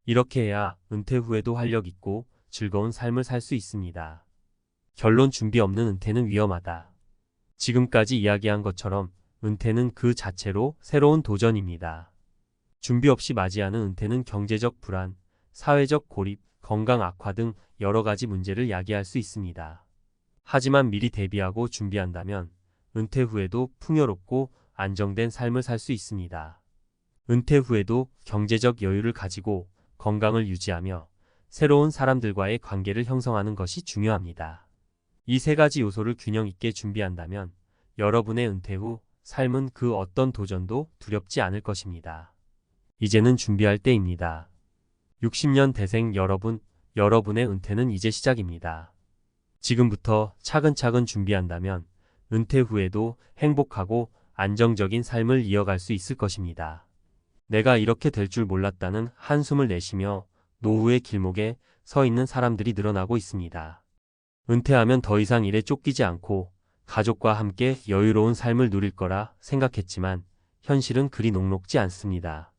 이렇게 해야 은퇴 후에도 활력 있고 즐거운 삶을 살 수 있습니다. 결론 준비 없는 은퇴는 위험하다. 지금까지 이야기한 것처럼 은퇴는 그 자체로 새로운 도전입니다. 준비 없이 맞이하는 은퇴는 경제적 불안, 사회적 고립, 건강 악화 등 여러 가지 문제를 야기할 수 있습니다. 하지만 미리 대비하고 준비한다면 은퇴 후에도 풍요롭고 안정된 삶을 살 수 있습니다. 은퇴 후에도 경제적 여유를 가지고 건강을 유지하며 새로운 사람들과의 관계를 형성하는 것이 중요합니다. 이 세 가지 요소를 균형 있게 준비한다면 여러분의 은퇴 후 삶은 그 어떤 도전도 두렵지 않을 것입니다. 이제는 준비할 때입니다. 60년 대생 여러분, 여러분의 은퇴는 이제 시작입니다. 지금부터 차근차근 준비한다면 은퇴 후에도 행복하고 안정적인 삶을 이어갈 수 있을 것입니다. 내가 이렇게 될 줄 몰랐다는 한숨을 내쉬며 노후의 길목에 서 있는 사람들이 늘어나고 있습니다. 은퇴하면 더 이상 일에 쫓기지 않고 가족과 함께 여유로운 삶을 누릴 거라 생각했지만 현실은 그리 녹록지 않습니다.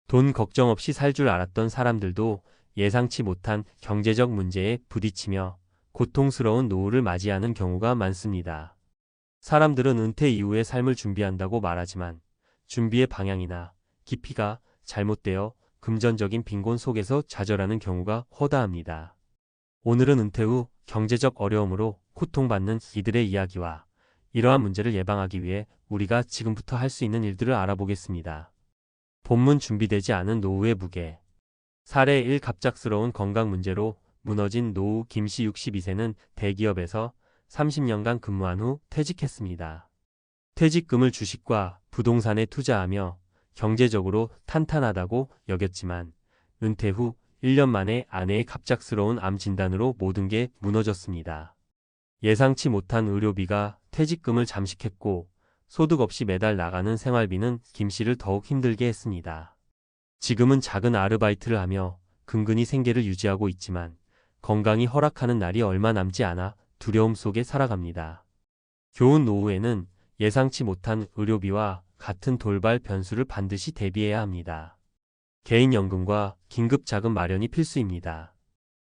돈 걱정 없이 살 줄 알았던 사람들도 예상치 못한 경제적 문제에 부딪히며 고통스러운 노후를 맞이하는 경우가 많습니다. 사람들은 은퇴 이후의 삶을 준비한다고 말하지만 준비의 방향이나 깊이가 잘못되어 금전적인 빈곤 속에서 좌절하는 경우가 허다합니다. 오늘은 은퇴 후 경제적 어려움으로 고통받는 이들의 이야기와 이러한 문제를 예방하기 위해 우리가 지금부터 할 수 있는 일들을 알아보겠습니다. 본문 준비되지 않은 노후의 무게. 사례 1. 갑작스러운 건강 문제로 무너진 노후. 김씨 62세는 대기업에서 30년간 근무한 후 퇴직했습니다. 퇴직금을 주식과 부동산에 투자하며 경제적으로 탄탄하다고 여겼지만 은퇴 후 1년 만에 아내의 갑작스러운 암 진단으로 모든 게 무너졌습니다. 예상치 못한 의료비가 퇴직금을 잠식했고 소득 없이 매달 나가는 생활비는 김 씨를 더욱 힘들게 했습니다. 지금은 작은 아르바이트를 하며 근근히 생계를 유지하고 있지만 건강이 허락하는 날이 얼마 남지 않아 두려움 속에 살아갑니다. 교훈. 노후에는 예상치 못한 의료비와 같은 돌발 변수를 반드시 대비해야 합니다. 개인연금과 긴급자금 마련이 필수입니다.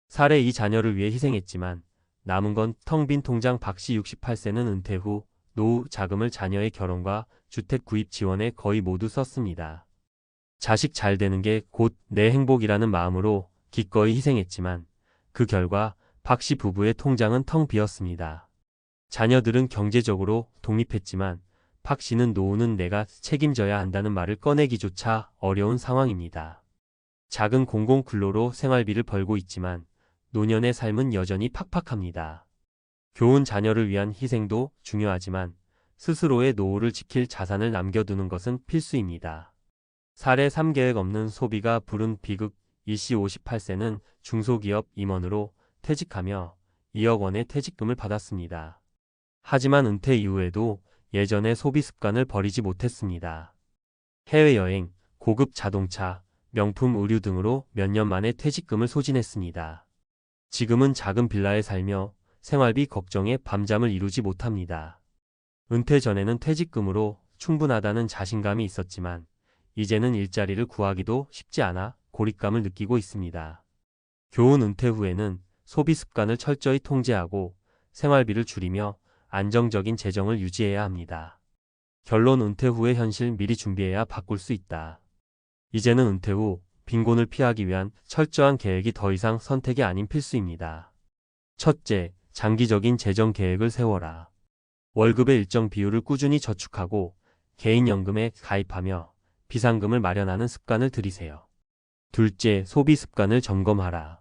사례 2. 자녀를 위해 희생했지만 남은 건 텅 빈 통장. 박씨 68세는 은퇴 후 노후 자금을 자녀의 결혼과 주택 구입 지원에 거의 모두 썼습니다. 자식 잘 되는 게 곧 내 행복이라는 마음으로 기꺼이 희생했지만 그 결과 박씨 부부의 통장은 텅 비었습니다. 자녀들은 경제적으로 독립했지만 박씨는 노후는 내가 책임져야 한다는 말을 꺼내기조차 어려운 상황입니다. 작은 공공근로로 생활비를 벌고 있지만 노년의 삶은 여전히 팍팍합니다. 교훈. 자녀를 위한 희생도 중요하지만 스스로의 노후를 지킬 자산을 남겨두는 것은 필수입니다. 사례 3. 계획 없는 소비가 부른 비극. 이씨 58세는 중소기업 임원으로 퇴직하며 2억 원의 퇴직금을 받았습니다. 하지만 은퇴 이후에도 예전의 소비 습관을 버리지 못했습니다. 해외여행, 고급 자동차, 명품 의류 등으로 몇 년 만에 퇴직금을 소진했습니다. 지금은 작은 빌라에 살며 생활비 걱정에 밤잠을 이루지 못합니다. 은퇴 전에는 퇴직금으로 충분하다는 자신감이 있었지만 이제는 일자리를 구하기도 쉽지 않아 고립감을 느끼고 있습니다. 교훈 은퇴 후에는 소비 습관을 철저히 통제하고 생활비를 줄이며 안정적인 재정을 유지해야 합니다. 결론 은퇴 후의 현실 미리 준비해야 바꿀 수 있다. 이제는 은퇴 후 빈곤을 피하기 위한 철저한 계획이 더 이상 선택이 아닌 필수입니다. 첫째, 장기적인 재정 계획을 세워라. 월급의 일정 비율을 꾸준히 저축하고 개인연금에 가입하며 비상금을 마련하는 습관을 들이세요. 둘째, 소비 습관을 점검하라.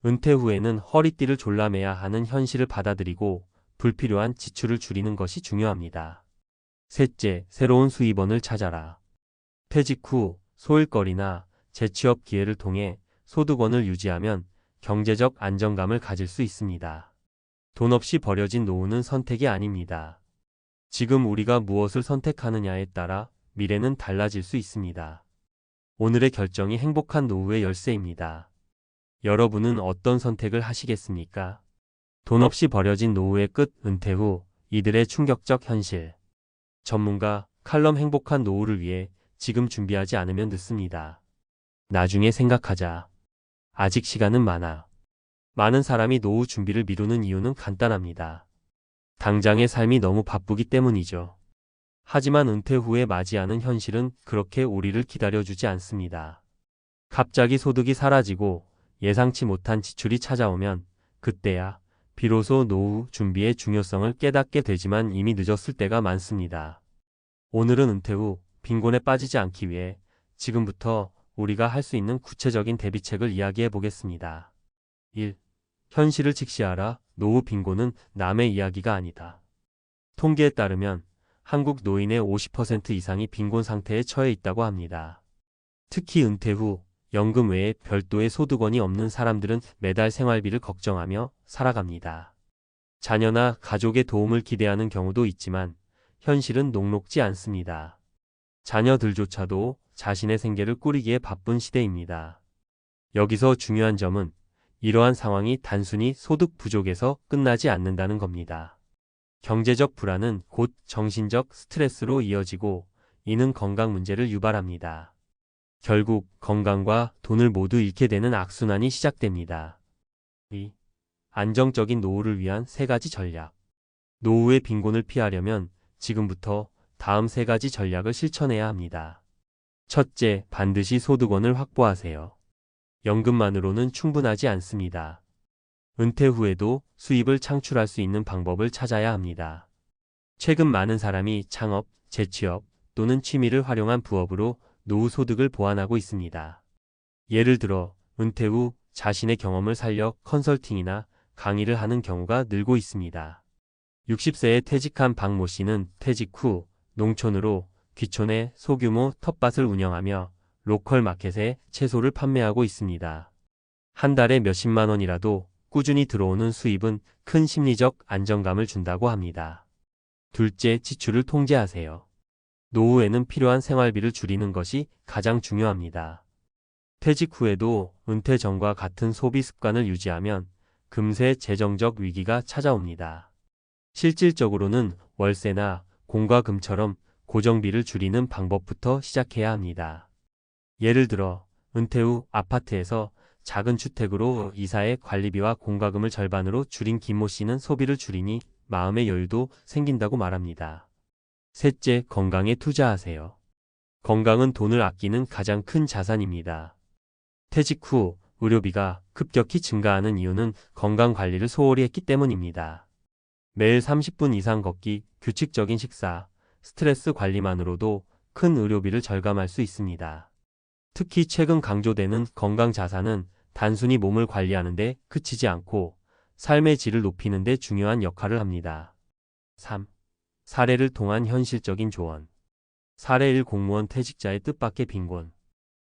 은퇴 후에는 허리띠를 졸라매야 하는 현실을 받아들이고 불필요한 지출을 줄이는 것이 중요합니다. 셋째, 새로운 수입원을 찾아라. 퇴직 후 소일거리나 재취업 기회를 통해 소득원을 유지하면 경제적 안정감을 가질 수 있습니다. 돈 없이 버려진 노후는 선택이 아닙니다. 지금 우리가 무엇을 선택하느냐에 따라 미래는 달라질 수 있습니다. 오늘의 결정이 행복한 노후의 열쇠입니다. 여러분은 어떤 선택을 하시겠습니까? 돈 없이 버려진 노후의 끝, 은퇴 후 이들의 충격적 현실. 전문가 칼럼 행복한 노후를 위해 지금 준비하지 않으면 늦습니다. 나중에 생각하자. 아직 시간은 많아. 많은 사람이 노후 준비를 미루는 이유는 간단합니다. 당장의 삶이 너무 바쁘기 때문이죠. 하지만 은퇴 후에 맞이하는 현실은 그렇게 우리를 기다려주지 않습니다. 갑자기 소득이 사라지고 예상치 못한 지출이 찾아오면 그때야 비로소 노후 준비의 중요성을 깨닫게 되지만 이미 늦었을 때가 많습니다. 오늘은 은퇴 후 빈곤에 빠지지 않기 위해 지금부터 우리가 할 수 있는 구체적인 대비책을 이야기해 보겠습니다. 1. 현실을 직시하라. 노후 빈곤은 남의 이야기가 아니다. 통계에 따르면 한국 노인의 50% 이상이 빈곤 상태에 처해 있다고 합니다. 특히 은퇴 후 연금 외에 별도의 소득원이 없는 사람들은 매달 생활비를 걱정하며 살아갑니다. 자녀나 가족의 도움을 기대하는 경우도 있지만 현실은 녹록지 않습니다. 자녀들조차도 자신의 생계를 꾸리기에 바쁜 시대입니다. 여기서 중요한 점은 이러한 상황이 단순히 소득 부족에서 끝나지 않는다는 겁니다. 경제적 불안은 곧 정신적 스트레스로 이어지고 이는 건강 문제를 유발합니다. 결국 건강과 돈을 모두 잃게 되는 악순환이 시작됩니다. 2. 안정적인 노후를 위한 3가지 전략. 노후의 빈곤을 피하려면 지금부터 다음 3가지 전략을 실천해야 합니다. 첫째, 반드시 소득원을 확보하세요. 연금만으로는 충분하지 않습니다. 은퇴 후에도 수입을 창출할 수 있는 방법을 찾아야 합니다. 최근 많은 사람이 창업, 재취업 또는 취미를 활용한 부업으로 노후 소득을 보완하고 있습니다. 예를 들어 은퇴 후 자신의 경험을 살려 컨설팅이나 강의를 하는 경우가 늘고 있습니다. 60세에 퇴직한 박모 씨는 퇴직 후 농촌으로 귀촌에 소규모 텃밭을 운영하며 로컬 마켓에 채소를 판매하고 있습니다. 한 달에 몇십만 원이라도 꾸준히 들어오는 수입은 큰 심리적 안정감을 준다고 합니다. 둘째, 지출을 통제하세요. 노후에는 필요한 생활비를 줄이는 것이 가장 중요합니다. 퇴직 후에도 은퇴 전과 같은 소비 습관을 유지하면 금세 재정적 위기가 찾아옵니다. 실질적으로는 월세나 공과 금처럼 고정비를 줄이는 방법부터 시작해야 합니다. 예를 들어 은퇴 후 아파트에서 작은 주택으로 이사해 관리비와 공과금을 절반으로 줄인 김모 씨는 소비를 줄이니 마음의 여유도 생긴다고 말합니다. 셋째, 건강에 투자하세요. 건강은 돈을 아끼는 가장 큰 자산입니다. 퇴직 후 의료비가 급격히 증가하는 이유는 건강 관리를 소홀히 했기 때문입니다. 매일 30분 이상 걷기, 규칙적인 식사, 스트레스 관리만으로도 큰 의료비를 절감할 수 있습니다. 특히 최근 강조되는 건강 자산은 단순히 몸을 관리하는 데 그치지 않고 삶의 질을 높이는 데 중요한 역할을 합니다. 3. 사례를 통한 현실적인 조언. 사례 1. 공무원 퇴직자의 뜻밖의 빈곤.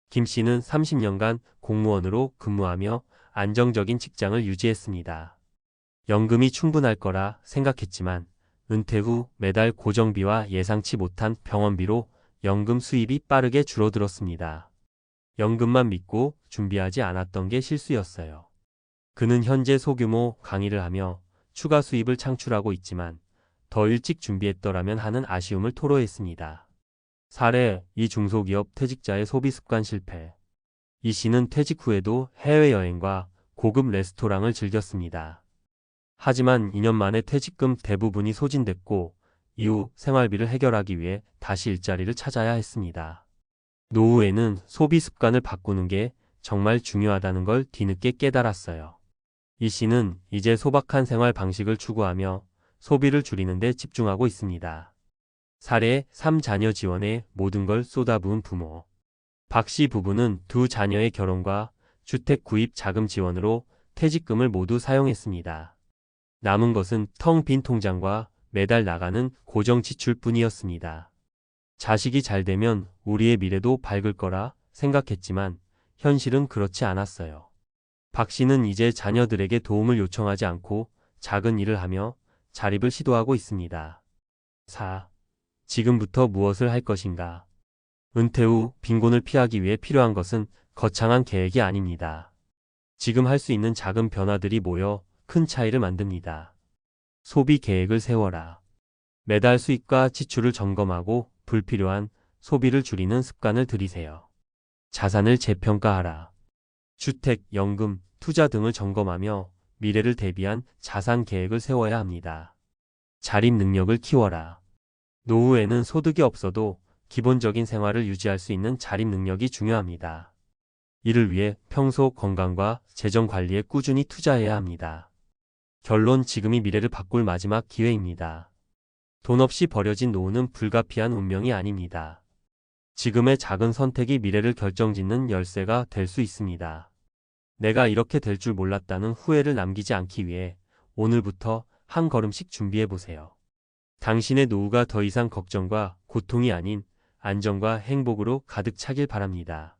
김 씨는 30년간 공무원으로 근무하며 안정적인 직장을 유지했습니다. 연금이 충분할 거라 생각했지만 은퇴 후 매달 고정비와 예상치 못한 병원비로 연금 수입이 빠르게 줄어들었습니다. 연금만 믿고 준비하지 않았던 게 실수였어요. 그는 현재 소규모 강의를 하며 추가 수입을 창출하고 있지만 더 일찍 준비했더라면 하는 아쉬움을 토로했습니다. 사례 2. 중소기업 퇴직자의 소비 습관 실패. 이 씨는 퇴직 후에도 해외여행과 고급 레스토랑을 즐겼습니다. 하지만 2년 만에 퇴직금 대부분이 소진됐고 이후 생활비를 해결하기 위해 다시 일자리를 찾아야 했습니다. 노후에는 소비 습관을 바꾸는 게 정말 중요하다는 걸 뒤늦게 깨달았어요. 이 씨는 이제 소박한 생활 방식을 추구하며 소비를 줄이는 데 집중하고 있습니다. 사례 3자녀 지원에 모든 걸 쏟아부은 부모. 박 씨 부부는 두 자녀의 결혼과 주택 구입 자금 지원으로 퇴직금을 모두 사용했습니다. 남은 것은 텅 빈 통장과 매달 나가는 고정 지출뿐이었습니다. 자식이 잘 되면 우리의 미래도 밝을 거라 생각했지만 현실은 그렇지 않았어요. 박 씨는 이제 자녀들에게 도움을 요청하지 않고 작은 일을 하며 자립을 시도하고 있습니다. 4. 지금부터 무엇을 할 것인가? 은퇴 후 빈곤을 피하기 위해 필요한 것은 거창한 계획이 아닙니다. 지금 할 수 있는 작은 변화들이 모여 큰 차이를 만듭니다. 소비 계획을 세워라. 매달 수입과 지출을 점검하고 불필요한 소비를 줄이는 습관을 들이세요. 자산을 재평가하라. 주택, 연금, 투자 등을 점검하며 미래를 대비한 자산 계획을 세워야 합니다. 자립 능력을 키워라. 노후에는 소득이 없어도 기본적인 생활을 유지할 수 있는 자립 능력이 중요합니다. 이를 위해 평소 건강과 재정 관리에 꾸준히 투자해야 합니다. 결론, 지금이 미래를 바꿀 마지막 기회입니다. 돈 없이 버려진 노후는 불가피한 운명이 아닙니다. 지금의 작은 선택이 미래를 결정짓는 열쇠가 될 수 있습니다. 내가 이렇게 될 줄 몰랐다는 후회를 남기지 않기 위해 오늘부터 한 걸음씩 준비해 보세요. 당신의 노후가 더 이상 걱정과 고통이 아닌 안정과 행복으로 가득 차길 바랍니다.